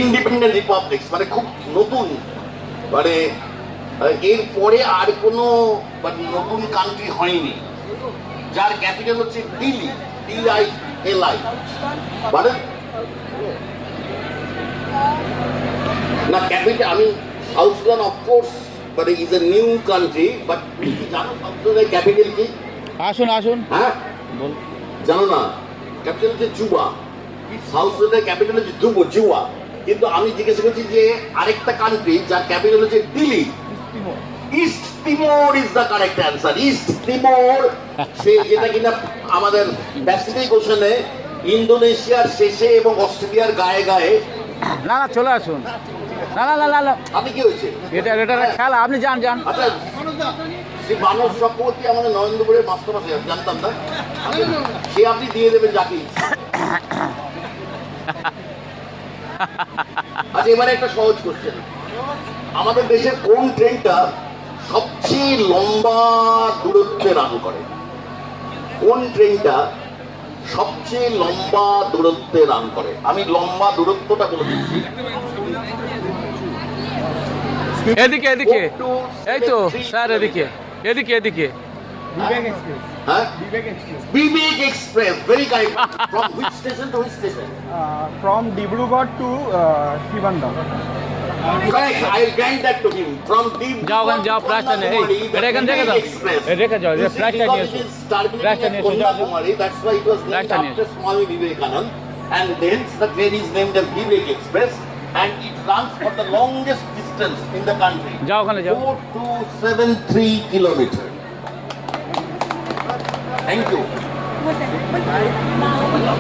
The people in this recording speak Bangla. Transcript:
ইন্ডিপেন্ডেন্ট রিপাবলিক্স, মানে খুব নতুন, মানে এরপরে আর কোনো নতুন কান্ট্রি হয়নি যার ক্যাপিটাল হচ্ছে দিল্লি, DILI, মানে না ক্যাপিটাল। আমি south Sudan of course but is a new country, but জানো সাউথ সুদানের ক্যাপিটাল কি? আসুন হ্যাঁ জানো না? ক্যাপিটাল হচ্ছে জুবা। সাউথ সুদানের ক্যাপিটাল হচ্ছে জুবা। কিন্তু আমি জিজ্ঞাসা করছি যে আরেকটা কান্ট্রি যার ক্যাপিটাল হচ্ছে Delhi, East Timor is the correct answer. East Timor, সে যেটা কিনা আমাদের প্যাসিফিক ওশানে ইন্দোনেশিয়ার শেষে এবং অস্ট্রেলিয়ার গায়ে গায়ে। না চলে আসুন। না আপনি কি হয়েছে? এটা খেলা, আপনি যান। আচ্ছা, সে মানব চক্রবর্তী আমাদের নরেন্দ্রপুরের মাস্টার আছে, জানতাম না। সে আপনি দিয়ে দেবেন যাকে ইচ্ছা। আচ্ছা, এবারে একটা সহজ কোশ্চেন। আমাদের দেশের কোন ট্রেনটা সবচেয়ে লম্বা দূরত্বে রান করে? কোন ট্রেনটা সবচেয়ে লম্বা দূরত্বে রান করে? আমি লম্বা দূরত্বটা বলে দিচ্ছি। এদিকে এই তো স্যার, এদিকে Vivek Express, very correct. From which station to which station? From Dibrugarh to Trivandrum. Correct, I will grant that to him. From Dibrugarh যাও প্লাস্টার নেই, এটা এখান থেকে দাও, রেখে যাও, প্লাস্টার নিয়ে এসো, প্লাস্টার নিয়ে এসো, Kanyakumari, that's why it was named Plaster নিয়ে after Swami Vivekanand, and hence the train is named as Vivek Express, and it runs for the longest distance in the country, যাও ওখানে যাও। 4273 kilometers. Thank you.